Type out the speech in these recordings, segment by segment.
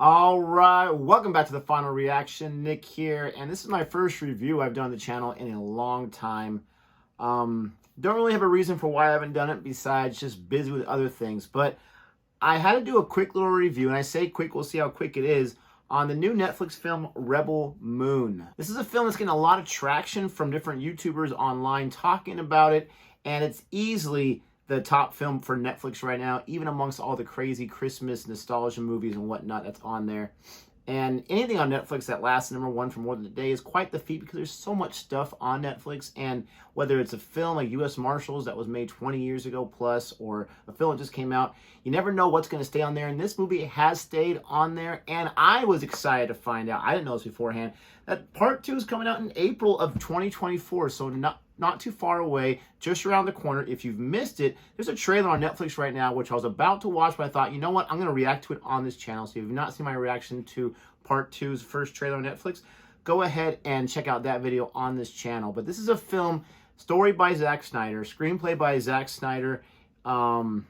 All right, welcome back to the final reaction. Nick here, and this is my first review I've done on the channel in a long time. Don't really have a reason for why I haven't done it besides just busy with other things, but I had to do a quick little review, and I say quick, we'll see how quick it is, on the new Netflix film Rebel Moon. This is a film that's getting a lot of traction from different YouTubers online talking about it, and it's easily the top film for Netflix right now, even amongst all the crazy Christmas nostalgia movies and whatnot that's on there. And anything on Netflix that lasts #1 for more than a day is quite the feat because there's so much stuff on Netflix. And whether it's a film like U.S. Marshals that was made 20 years ago plus, or a film that just came out, you never know what's going to stay on there. And this movie has stayed on there. And I was excited to find out, I didn't know this beforehand, that part 2 is coming out in April of 2024. So not too far away, just around the corner. If you've missed it, there's a trailer on Netflix right now, which I was about to watch, but I thought, you know what, I'm going to react to it on this channel. So if you've not seen my reaction to part 2's first trailer on Netflix, go ahead and check out that video on this channel. But this is a film, story by Zack Snyder, screenplay by Zack Snyder, Kurt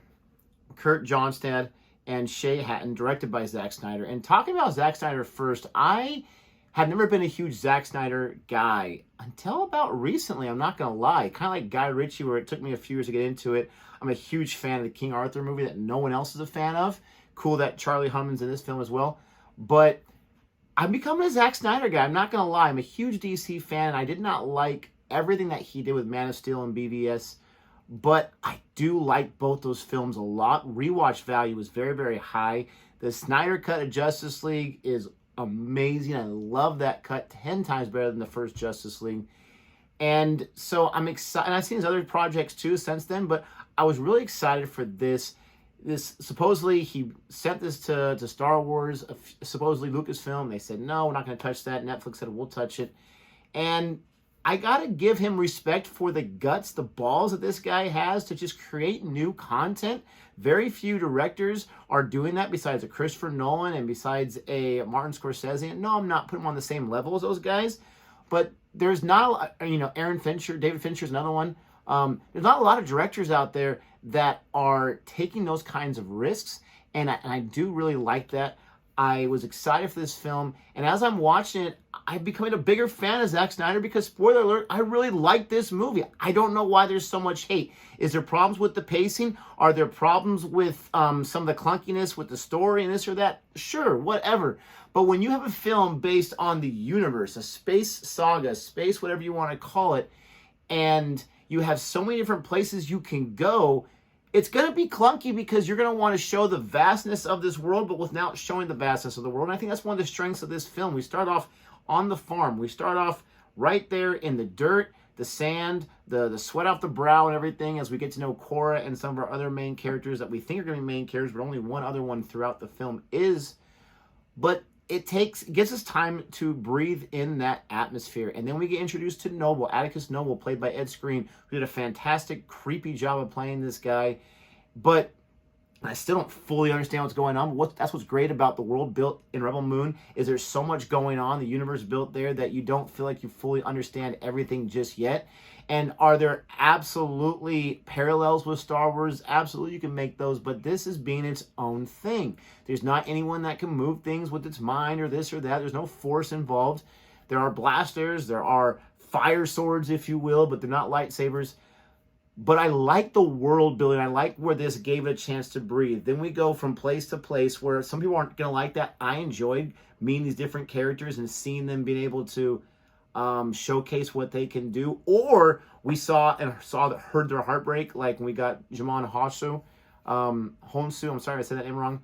Johnstad, and Shay Hatton, directed by Zack Snyder. And talking about Zack Snyder first, I have never been a huge Zack Snyder guy until about recently, I'm not going to lie. Kind of like Guy Ritchie, where it took me a few years to get into it. I'm a huge fan of the King Arthur movie that no one else is a fan of. Cool that Charlie Hunnam's in this film as well. But I'm becoming a Zack Snyder guy. I'm not going to lie. I'm a huge DC fan, and I did not like everything that he did with Man of Steel and BVS. But I do like both those films a lot. Rewatch value is very, very high. The Snyder cut of Justice League is amazing. I love that cut 10 times better than the first Justice League. And so I'm excited. And I've seen his other projects too since then, but I was really excited for this. Supposedly he sent this to Star Wars, supposedly Lucasfilm. They said, no, we're not going to touch that. Netflix said, we'll touch it. And I got to give him respect for the guts, the balls that this guy has to just create new content. Very few directors are doing that besides a Christopher Nolan and besides a Martin Scorsese. No, I'm not putting him on the same level as those guys, but there's not a lot, Aaron Fincher, David Fincher is another one. There's not a lot of directors out there that are taking those kinds of risks, and I do really like that. I was excited for this film, and as I'm watching it, I'm becoming a bigger fan of Zack Snyder because, spoiler alert, I really like this movie. I don't know why there's so much hate. Is there problems with the pacing? Are there problems with some of the clunkiness with the story and this or that? Sure, whatever. But when you have a film based on the universe, a space saga, space whatever you want to call it, and you have so many different places you can go, it's going to be clunky because you're going to want to show the vastness of this world, but without showing the vastness of the world. And I think that's one of the strengths of this film. We start off on the farm. We start off right there in the dirt, the sand, the sweat off the brow and everything as we get to know Cora and some of our other main characters that we think are going to be main characters, but only one other one throughout the film is. But it gives us time to breathe in that atmosphere. And then we get introduced to Noble, Atticus Noble, played by Ed Skrein, who did a fantastic, creepy job of playing this guy. But I still don't fully understand what's going on. That's what's great about the world built in Rebel Moon, is there's so much going on, the universe built there, that you don't feel like you fully understand everything just yet. And are there absolutely parallels with Star Wars? Absolutely, you can make those, but this is being its own thing. There's not anyone that can move things with its mind or this or that. There's no force involved. There are blasters, there are fire swords, if you will, but they're not lightsabers. But I like the world building. I like where this gave it a chance to breathe. Then we go from place to place where some people aren't going to like that. I enjoyed meeting these different characters and seeing them being able to showcase what they can do. Or we heard their heartbreak, like when we got Djimon Hounsou. I'm sorry I said that name wrong.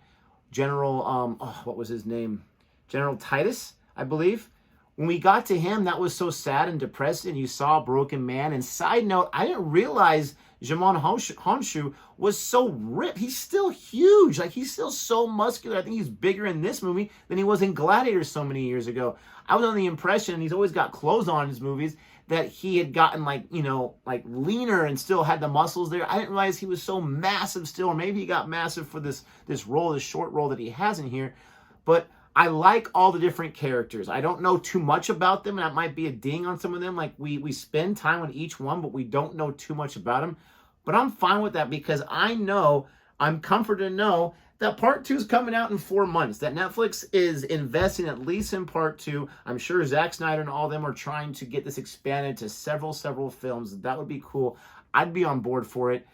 General, what was his name? General Titus, I believe. When we got to him, that was so sad and depressing. You saw a broken man. And side note, I didn't realize Djimon Hounsou was so ripped. He's still huge. Like, he's still so muscular. I think he's bigger in this movie than he was in Gladiator so many years ago. I was under the impression, and he's always got clothes on in his movies, that he had gotten like leaner and still had the muscles there. I didn't realize he was so massive still, or maybe he got massive for this role, this short role that he has in here. But I like all the different characters. I don't know too much about them, and that might be a ding on some of them. Like, we spend time on each one, but we don't know too much about them. But I'm fine with that because I know, I'm comforted to know that part 2 is coming out in 4 months, that Netflix is investing at least in part 2. I'm sure Zack Snyder and all of them are trying to get this expanded to several films. That would be cool. I'd be on board for it.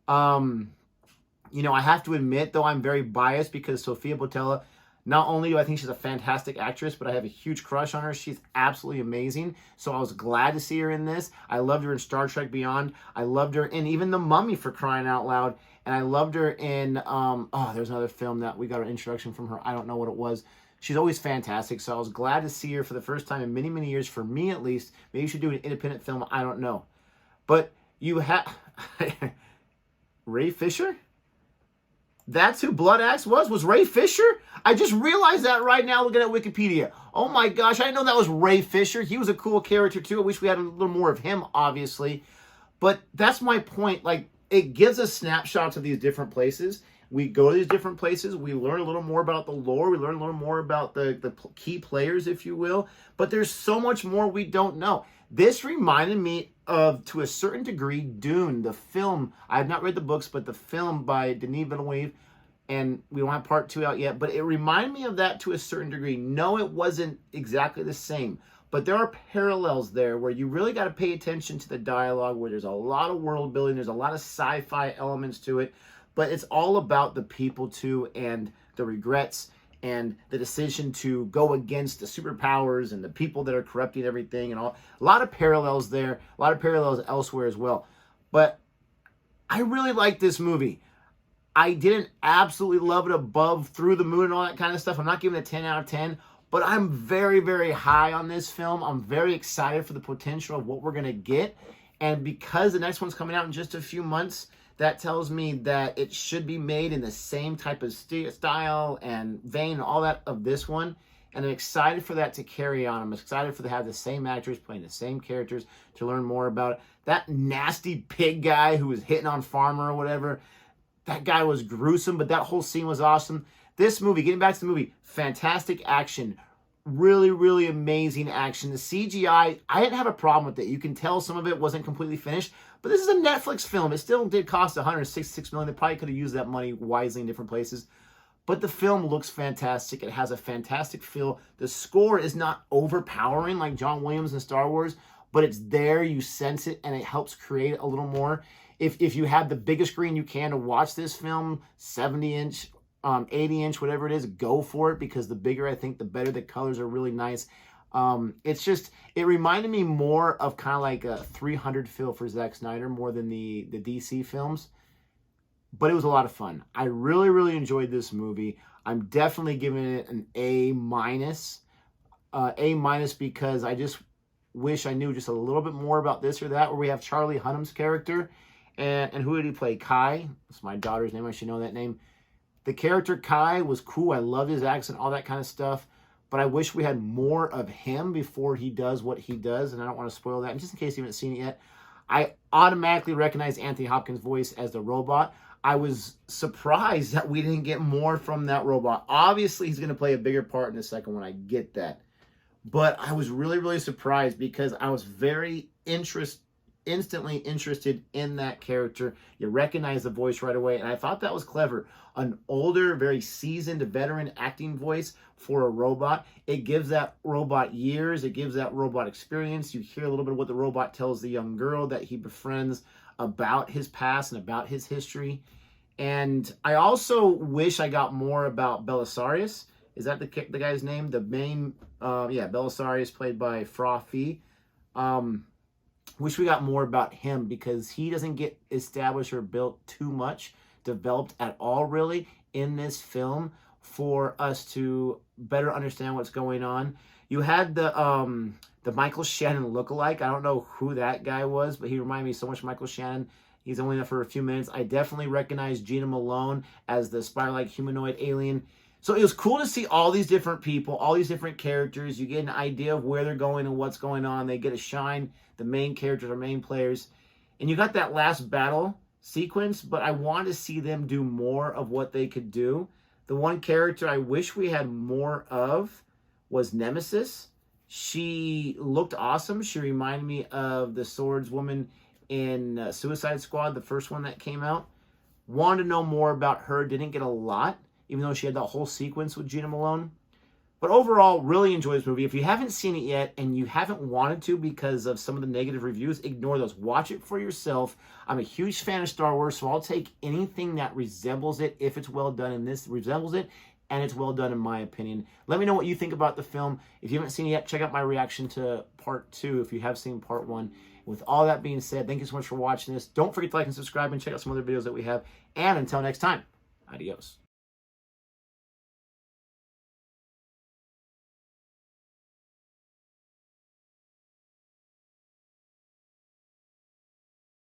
You know, I have to admit, though, I'm very biased because Sofia Boutella, not only do I think she's a fantastic actress, but I have a huge crush on her. She's absolutely amazing. So I was glad to see her in this. I loved her in Star Trek Beyond. I loved her in even The Mummy, for crying out loud. And I loved her in, there's another film that we got an introduction from her. I don't know what it was. She's always fantastic. So I was glad to see her for the first time in many, many years, for me at least. Maybe you should do an independent film. I don't know. But you have... Ray Fisher? That's who Blood Axe was Ray Fisher? I just realized that right now looking at Wikipedia. Oh my gosh, I didn't know that was Ray Fisher. He was a cool character too. I wish we had a little more of him, obviously. But that's my point. Like, it gives us snapshots of these different places. We go to these different places. We learn a little more about the lore. We learn a little more about the key players, if you will. But there's so much more we don't know. This reminded me of, to a certain degree, Dune, the film. I have not read the books, but the film by Denis Villeneuve, and we don't have part 2 out yet, but it reminded me of that to a certain degree. No, it wasn't exactly the same, but there are parallels there where you really got to pay attention to the dialogue, where there's a lot of world building, there's a lot of sci-fi elements to it, but it's all about the people too, and the regrets, and the decision to go against the superpowers and the people that are corrupting everything, and all. A lot of parallels there, a lot of parallels elsewhere as well. But I really like this movie. I didn't absolutely love it above Through the Moon and all that kind of stuff. I'm not giving it a 10 out of 10, but I'm very, very high on this film. I'm very excited for the potential of what we're going to get. And because the next one's coming out in just a few months, that tells me that it should be made in the same type of style and vein and all that of this one. And I'm excited for that to carry on. I'm excited for to have the same actors playing the same characters, to learn more about it. That nasty pig guy who was hitting on Farmer or whatever, that guy was gruesome, but that whole scene was awesome. This movie, getting back to the movie, fantastic action. Really, really amazing action. The CGI, I didn't have a problem with it. You can tell some of it wasn't completely finished, but this is a Netflix film. It still did cost $166 million. They probably could have used that money wisely in different places. But the film looks fantastic. It has a fantastic feel. The score is not overpowering like John Williams in Star Wars, but it's there. You sense it, and it helps create a little more. If you have the biggest screen you can to watch this film, 70-inch, 80-inch, whatever it is, go for it, because the bigger, I think, the better. The colors are really nice. It's just, it reminded me more of kind of like a 300 feel for Zack Snyder more than the DC films. But it was a lot of fun. I really, really enjoyed this movie. I'm definitely giving it an A-. A- because I just wish I knew just a little bit more about this or that, where we have Charlie Hunnam's character. And who did he play? Kai. That's my daughter's name. I should know that name. The character Kai was cool. I loved his accent, all that kind of stuff. But I wish we had more of him before he does what he does. And I don't want to spoil that. And just in case you haven't seen it yet, I automatically recognize Anthony Hopkins' voice as the robot. I was surprised that we didn't get more from that robot. Obviously, he's going to play a bigger part in the second one. I get that. But I was really, really surprised because I was very instantly interested in that character. You recognize the voice right away, and I thought that was clever. An older, very seasoned veteran acting voice for a robot. It gives that robot years. It gives that robot experience. You hear a little bit of what the robot tells the young girl that he befriends about his past and about his history. And I also wish I got more about Belisarius. Is that the guy's name? The main, Belisarius, played by Fra Fee. Wish we got more about him, because he doesn't get established or built too much, developed at all really in this film for us to better understand what's going on. You had the Michael Shannon lookalike. I don't know who that guy was, but he reminded me so much of Michael Shannon. He's only there for a few minutes. I definitely recognize Gina Malone as the spider-like humanoid alien. So it was cool to see all these different people, all these different characters. You get an idea of where they're going and what's going on. They get a shine. The main characters are main players. And you got that last battle sequence, but I wanted to see them do more of what they could do. The one character I wish we had more of was Nemesis. She looked awesome. She reminded me of the swordswoman in Suicide Squad, the first one that came out. Wanted to know more about her. Didn't get a lot. even though she had that whole sequence with Gina Malone. But overall, really enjoy this movie. If you haven't seen it yet and you haven't wanted to because of some of the negative reviews, ignore those. Watch it for yourself. I'm a huge fan of Star Wars, so I'll take anything that resembles it if it's well done, and this resembles it, and it's well done in my opinion. Let me know what you think about the film. If you haven't seen it yet, check out my reaction to Part 2 if you have seen Part 1. With all that being said, thank you so much for watching this. Don't forget to like and subscribe and check out some other videos that we have. And until next time, adios.